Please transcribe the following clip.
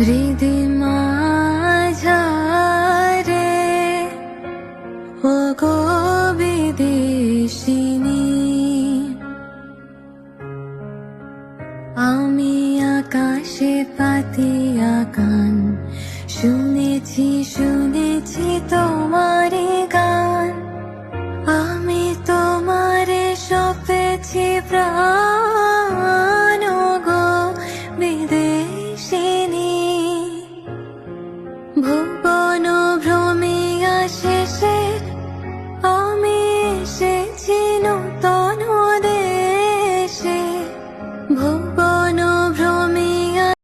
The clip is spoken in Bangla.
হৃদি মাঝারে ও গো বিদেশিনী, আমি আকাশে পাতিয়া গান শুনেছি।